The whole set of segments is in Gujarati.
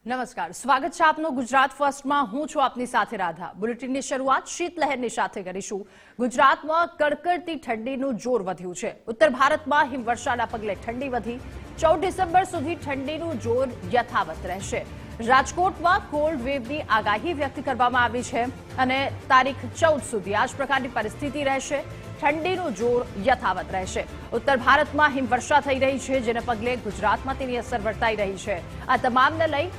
નમસ્કાર, સ્વાગત છે આપનું ગુજરાત ફર્સ્ટમાં। હું છું આપની સાથે રાધા। બુલેટિનની શરૂઆત શીતલહેરની સાથે કરીશું। ગુજરાતમાં કડકડતી ઠંડીનું જોર વધ્યું છે। ઉત્તર ભારતમાં હિમવર્ષાના પગલે ઠંડી વધી 14 ડિસેમ્બર સુધી ઠંડીનું જોર યથાવત રહેશે। રાજકોટમાં કોલ્ડ વેવની આગાહી વ્યક્ત કરવામાં આવી છે અને તારીખ 14 સુધી આ જ પ્રકારની પરિસ્થિતિ રહેશે। ઠંડીનું જોર યથાવત રહેશે। ઉત્તર ભારતમાં હિમવર્ષા થઈ રહી છે, જેને પગલે ગુજરાતમાં તેની અસર વર્તાઈ રહી છે। આ તમામને લઈ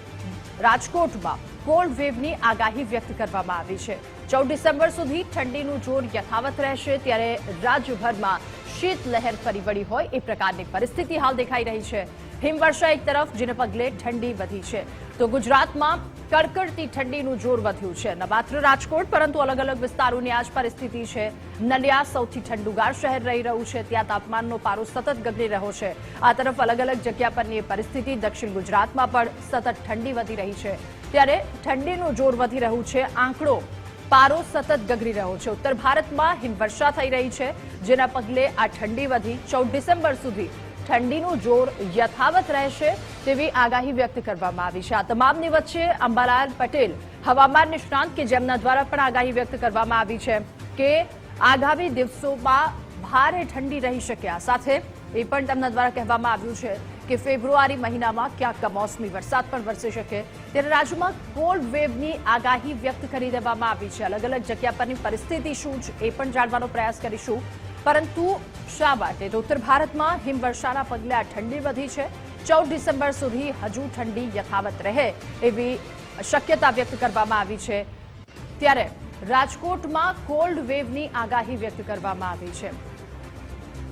રાજકોટમાં કોલ્ડ વેવની આગાહી વ્યક્ત કરવામાં આવી છે। 14 ડિસેમ્બર સુધી ઠંડીનું જોર યથાવત રહેશે, ત્યારે રાજ્યભરમાં શીતલહેર ફરી વળી હોય એ પ્રકારની પરિસ્થિતિ હાલ દેખાઈ રહી છે। હિમવર્ષા એક તરફ, જેને પગલે ઠંડી વધી છે, તો ગુજરાતમાં કડકડતી ઠંડીનું જોર વધ્યું છે। ન માત્ર રાજકોટ, પરંતુ અલગ અલગ વિસ્તારોની આ જ પરિસ્થિતિ છે। નલિયા સૌથી ઠંડુગાર શહેર રહી રહ્યું છે, ત્યાં તાપમાનનો પારો સતત ગગડી રહ્યો છે। આ તરફ અલગ અલગ જગ્યા પરની પરિસ્થિતિ, દક્ષિણ ગુજરાતમાં પણ સતત ઠંડી વધી રહી છે, ત્યારે ઠંડીનું જોર વધી રહ્યું છે। આંકડો પારો સતત ગગડી રહ્યો છે। ઉત્તર ભારતમાં હિમવર્ષા થઈ રહી છે, જેના પગલે આ ઠંડી વધી 14 ડિસેમ્બર સુધી ઠંડીનું જોર યથાવત રહેશે તેવી આગાહી વ્યક્ત કરવામાં આવી છે। આ તમામની વચ્ચે અંબાલાલ પટેલ, હવામાન નિષ્ણાંત કે જેમના દ્વારા પણ આગાહી વ્યક્ત કરવામાં આવી છે કે આગામી દિવસોમાં ભારે ઠંડી રહી શકે। આ સાથે એ પણ તેમના દ્વારા કહેવામાં આવ્યું છે કે ફેબ્રુઆરી મહિનામાં ક્યાંક કમોસમી વરસાદ પણ વરસી શકે। ત્યારે રાજ્યમાં કોલ્ડ વેવની આગાહી વ્યક્ત કરી દેવામાં આવી છે। અલગ અલગ જગ્યા પરની પરિસ્થિતિ શું છે એ પણ જાણવાનો પ્રયાસ કરીશું, પરંતુ શા માટે? તો ઉત્તર ભારતમાં હિમવર્ષાના પગલે આ ઠંડી વધી છે। 14 ડિસેમ્બર સુધી હજુ ઠંડી યથાવત રહે એવી શક્યતા વ્યક્ત કરવામાં આવી છે। ત્યારે રાજકોટમાં કોલ્ડ વેવની આગાહી વ્યક્ત કરવામાં આવી છે,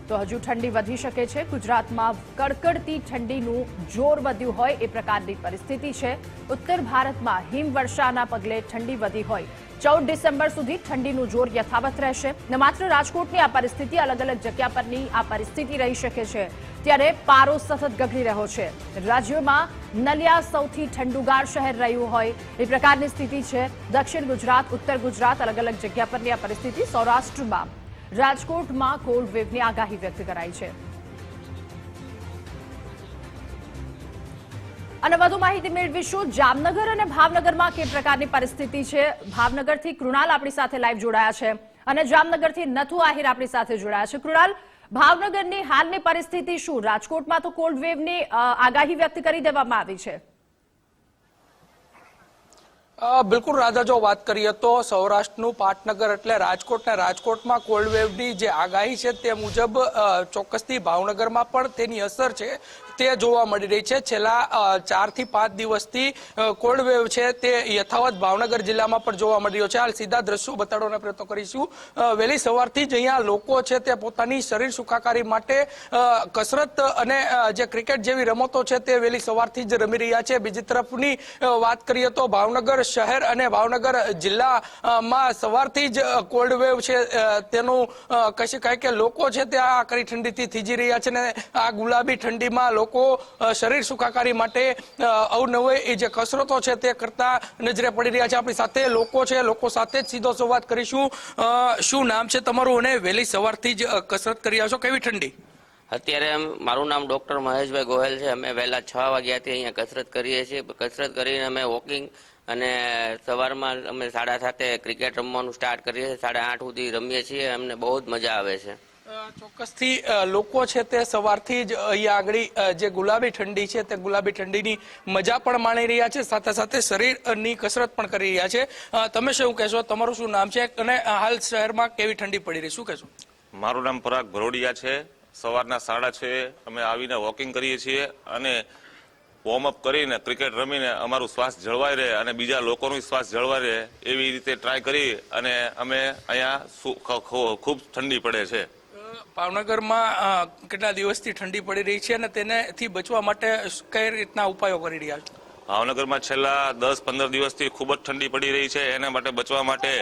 તો હજુ ઠંડી વધી શકે છે। ગુજરાતમાં કડકડતી ઠંડીનું જોર વધ્યું હોય એ પ્રકારની પરિસ્થિતિ છે। ઉત્તર ભારતમાં હિમવર્ષાના પગલે ઠંડી વધી હોય 14 ડિસેમ્બર સુધી ઠંડીનું જોર યથાવત રહેશે। ન માત્ર રાજકોટની આ પરિસ્થિતિ, અલગ અલગ જગ્યા પરની આ પરિસ્થિતિ રહી શકે છે, ત્યારે પારો સતત ગગડી રહ્યો છે। રાજ્યમાં નલિયા સૌથી ઠંડુગાર શહેર રહ્યું હોય એ પ્રકારની સ્થિતિ છે। દક્ષિણ ગુજરાત, ઉત્તર ગુજરાત, અલગ અલગ જગ્યા પરની આ પરિસ્થિતિ। સૌરાષ્ટ્રમાં રાજકોટમાં કોલ્ડ વેવની આગાહી વ્યક્ત કરાઈ છે। અને વધુ માહિતી મેળવીશું જામનગર અને ભાવનગરમાં કે પ્રકારની પરિસ્થિતિ છે। ભાવનગરથી કૃણાલ આપણી સાથે લાઈવ જોડાયા છે અને જામનગરથી નથુ આહિર આપણી સાથે જોડાયા છે। કૃણાલ, ભાવનગરની હાલની પરિસ્થિતિ શું? રાજકોટમાં તો કોલ્ડ વેવની આગાહી વ્યક્ત કરી દેવામાં આવી છે। બિલકુલ રાધા, જો વાત કરીએ તો સૌરાષ્ટ્રનું પાટનગર એટલે રાજકોટમાં કોલ્ડ વેવની જે આગાહી છે તે મુજબ ચોક્કસથી ભાવનગરમાં પણ તેની અસર છે તે જોવા મળી રહી છે। છેલ્લા 4 થી 5 દિવસથી કોલ્ડ વેવ છે તે યથાવત ભાવનગર જિલ્લામાં પણ જોવા મળી રહ્યો છે। હાલ સીધા દ્રશ્યો બતાડવાનો પ્રયત્ન કરીશું। વહેલી સવારથી જ અહીંયા લોકો છે તે પોતાની શરીર સુખાકારી માટે કસરત અને જે ક્રિકેટ જેવી રમતો છે તે વહેલી સવારથી જ રમી રહ્યા છે। બીજી તરફની વાત કરીએ તો ભાવનગર શહેર અને ભાવનગર જિલ્લામાં સવારથી જ કોલ્ડ વેવ છે તેનું કહી શકાય કે લોકો છે તે આ કડી ઠંડીથી થીજી રહ્યા છે અને આ ગુલાબી ઠંડીમાં લોકો શરીર સુખાકારી માટે અવનવી જે કસરતો છે તે કરતા નજરે પડી રહ્યા છે। આપણી સાથે લોકો છે, લોકો સાથે જ સીધો સંવાદ કરીશું। શું નામ છે તમારું અને વહેલી સવારથી જ કસરત કરી રહ્યા છો? કેવી ઠંડી? અત્યારે મારું નામ ડોક્ટર મહેશભાઈ ગોહેલ છે। અમે વહેલા 6 વાગ્યાથી અહીંયા કસરત કરીએ છીએ। કસરત કરીને અમે વોકિંગ અને સવારમાં અમે 7:30 ક્રિકેટ રમવાનું સ્ટાર્ટ કરીએ છીએ। 8:30 સુધી રમીએ છીએ। અમને બહુ જ મજા આવે છે। ચોક્કસથી લોકો છે તે સવારથી જ અહીંયા આગળ જે ગુલાબી ઠંડી છે તે ગુલાબી ઠંડીની મજા પણ માણી રહ્યા છે, સાથે સાથે શરીરની કસરત પણ કરી રહ્યા છે। તમે શું કહેશો? તમારું શું નામ છે અને હાલ શહેરમાં કેવી ઠંડી પડી રહી? શું કહેશો? મારું નામ પરાગ ભરોડિયા છે। સવારના 6:30 અમે આવીને વોકિંગ કરીએ છીએ અને વોર્મઅપ કરીને ક્રિકેટ રમીને અમારું શ્વાસ જળવાઈ રહે અને બીજા લોકોનું શ્વાસ જળવાઈ રહે એવી રીતે ટ્રાય કરી અને અમે અહીંયા ખૂબ ઠંડી પડે છે। ભાવનગરમાં કેટલા દિવસથી ઠંડી પડી રહી છે અને તેનાથી બચવા માટે કઈ રીતના ઉપાયો કરી રહ્યા છો? ભાવનગરમાં છેલ્લા 10-15 દિવસથી ખૂબ જ ઠંડી પડી રહી છે। એના માટે બચવા માટે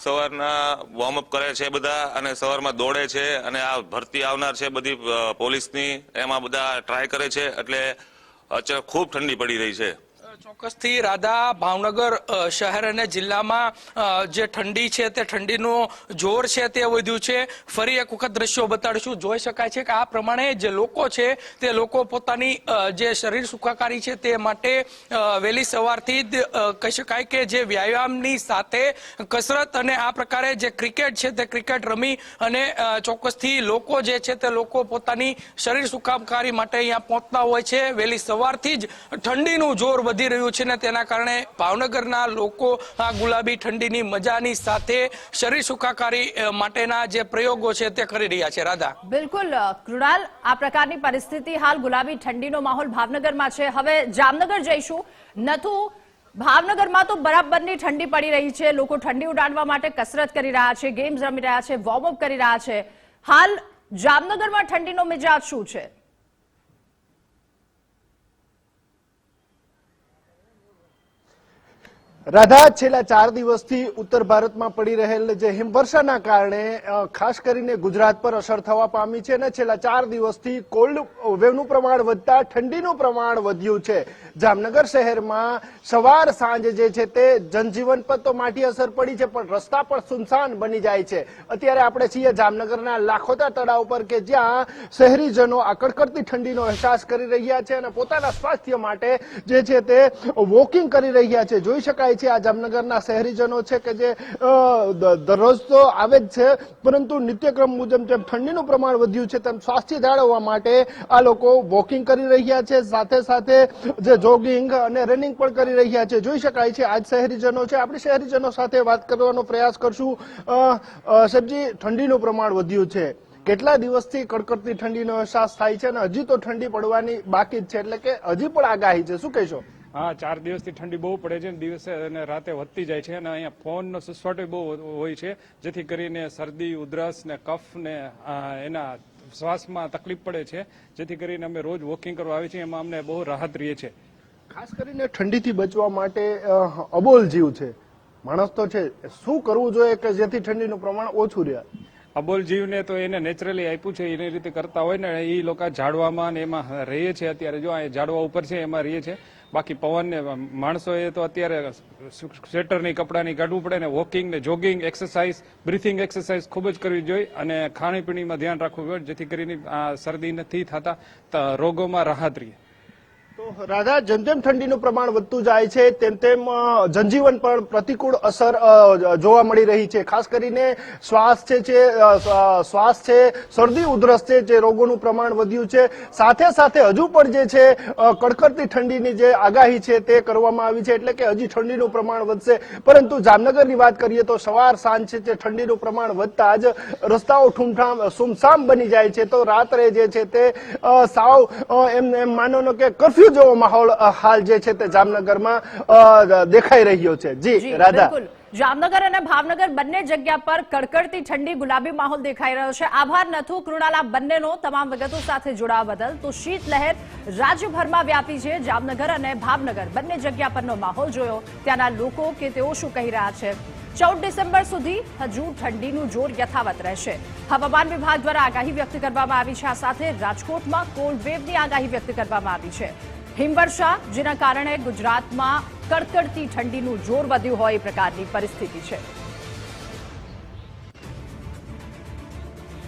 સવારના વોર્મઅપ કરે છે બધા અને સવારમાં દોડે છે અને આ ભરતી આવનાર છે બધી પોલીસની, એમાં બધા ટ્રાય કરે છે, એટલે અત્યારે ખૂબ ઠંડી પડી રહી છે। ચોક્કસથી રાધા, ભાવનગર શહેર અને જિલ્લામાં જે ઠંડી છે તે ઠંડીનું જોર છે તે વધ્યું છે. ફરી એક વખત દ્રશ્યો બતાડીશું. જોઈ શકાય છે કે આ પ્રમાણે જે લોકો છે તે લોકો પોતાની જે શરીર સુખાકારી છે તે માટે વહેલી સવારથી જ કહી શકાય કે જે વ્યાયામની સાથે કસરત અને આ પ્રકારે જે ક્રિકેટ છે તે ક્રિકેટ રમી અને ચોક્કસથી લોકો જે છે તે લોકો પોતાની શરીર સુખાકારી માટે અહીંયા પહોંચતા હોય છે. વહેલી સવારથી જ ઠંડીનું જોર વધી રહ્યું છે ને તેના કારણે ભાવનગરના લોકો આ ગુલાબી ઠંડીની મજાની સાથે શરીર સુખાકારી માટેના જે પ્રયોગો છે તે કરી રહ્યા છે. રાધા, બિલકુલ કૃણાલ, આ પ્રકારની પરિસ્થિતિ હાલ ગુલાબી ઠંડીનો માહોલ ભાવનગરમાં છે. હવે જામનગર જઈશું. નથુ, ભાવનગરમાં તો બરાબરની ઠંડી પડી રહી છે. લોકો ઠંડી ઉડાડવા માટે કસરત કરી રહ્યા છે, ગેમ્સ રમી રહ્યા છે, વોર્મઅપ કરી રહ્યા છે. હાલ જામનગરમાં ઠંડીનો મિજાજ શું છે? રાધા, છેલ્લા 4 દિવસથી ઉત્તર ભારતમાં પડી રહેલ જે હિમવર્ષાના કારણે ખાસ કરીને ગુજરાત પર અસર થવા પામી છે અને છેલ્લા 4 દિવસથી કોલ્ડ વેવનું પ્રમાણ વધતા ઠંડીનું પ્રમાણ વધ્યું છે. જામનગર શહેરમાં સવાર સાંજ જે છે તે જનજીવન પર તો માઠી અસર પડી છે, પણ રસ્તા પણ સુનસાન બની જાય છે. અત્યારે આપણે છીએ જામનગરના લાખોટા તળાવ પર કે જ્યાં શહેરીજનો આ કડકડતી ઠંડીનો અહેસાસ કરી રહ્યા છે અને પોતાના સ્વાસ્થ્ય માટે જે છે તે વોકિંગ કરી રહ્યા છે. જોઈ શકાય છે આ જામનગરના શહેરીજનો છે કે જે દરરોજ તો આવે જ છે, પરંતુ નિત્યક્રમ મુજબ જેમ ઠંડીનું પ્રમાણ વધ્યું છે તેમ સ્વાસ્થ્ય જાળવવા માટે આ લોકો વોકિંગ કરી રહ્યા છે, સાથે સાથે જે જોગિંગ અને રનિંગ પણ કરી રહ્યા છે. જોઈ શકાય છે આજ શહેરીજનો છે. આપણે શહેરીજનો સાથે વાત કરવાનો પ્રયાસ કરશું. સાહેબજી, ઠંડીનું પ્રમાણ વધ્યું છે, કેટલા દિવસથી કડકડતી ઠંડીનો અહેસાસ થાય છે અને હજી તો ઠંડી પડવાની બાકી જ છે, એટલે કે હજી પણ આગાહી છે, શું કહેશો? હા, 4 દિવસથી ઠંડી બહુ પડે છે, દિવસે અને રાતે વધતી જાય છે અને અહીંયા પવનનો સસવાટો બહુ હોય છે, જેથી કરીને શરદી, ઉધરસ ને કફ ને એના શ્વાસમાં તકલીફ પડે છે. જેથી કરીને અમે રોજ વોકિંગ કરવા આવીએ છીએ, એમાં અમને બહુ રાહત રહે છે. ખાસ કરીને ઠંડીથી બચવા માટે અબોલ જીવ છે માણસ તો છે, શું કરવું જોઈએ કે જેથી ઠંડીનું પ્રમાણ ઓછું રહે? અબોલ જીવને તો એને નેચરલી આપ્યું છે, એની રીતે કરતા હોય ને એ લોકો ઝાડવામાં ને એમાં રહીએ છે. અત્યારે જો આ ઝાડવા ઉપર છે એમાં રહીએ છે. બાકી પવનને માણસોએ તો અત્યારે સ્વેટરની કપડાની કાઢવું પડે ને વોકિંગ ને જોગિંગ એક્સરસાઇઝ, બ્રીથિંગ એક્સરસાઇઝ ખૂબ જ કરવી જોઈએ અને ખાણીપીણીમાં ધ્યાન રાખવું જોઈએ, જેથી કરીને આ શરદી નથી થતા રોગોમાં રાહત રહે. તો રાધા, જેમ જેમ ઠંડીનું પ્રમાણ વધતું જાય છે તેમ તેમ જનજીવન પર પ્રતિકૂળ અસર જોવા મળી રહી છે. ખાસ કરીને શ્વાસ છે, શરદી ઉધરસ છે, જે રોગોનું પ્રમાણ વધ્યું છે. સાથે સાથે હજુ પણ જે છે કડકડતી ઠંડીની જે આગાહી છે તે કરવામાં આવી છે, એટલે કે હજી ઠંડીનું પ્રમાણ વધશે. પરંતુ જામનગરની વાત કરીએ તો સવાર સાંજ છે તે ઠંડીનું પ્રમાણ વધતા જ રસ્તાઓ સુમસામ બની જાય છે. તો રાત્રે જે છે તે સાવ એમ માનો કે કર્ફ્યુ જેવો માહોલ હાલ જે છે તે જામનગરમાં દેખાઈ રહ્યો છે. જી રાધા, બિલકુલ, જામનગર અને ભાવનગર બંને જગ્યા પર કડકડતી ઠંડી ગુલાબી માહોલ દેખાઈ રહ્યો છે. આભાર નથુ, કૃણાલ, આ બંનેનો તમામ વિગતો સાથે જોડાવા બદલ. તો શીત લહેર રાજ્યભરમાં વ્યાપી છે. જામનગર અને ભાવનગર બંને જગ્યા પરનો માહોલ જોયો, ત્યાંના લોકો કે તેઓ શું કહી રહ્યા છે. 14 ડિસેમ્બર સુધી હજુ ઠંડીનું જોર યથાવત રહેશે. હવામાન વિભાગ દ્વારા આગાહી વ્યક્ત કરવામાં આવી છે. આ સાથે રાજકોટમાં કોલ્ડ વેવની આગાહી વ્યક્ત કરવામાં આવી છે. હિમવર્ષા, જેના કારણે ગુજરાતમાં કડકડતી ઠંડીનું જોર વધ્યું હોય એ પ્રકારની પરિસ્થિતિ છે.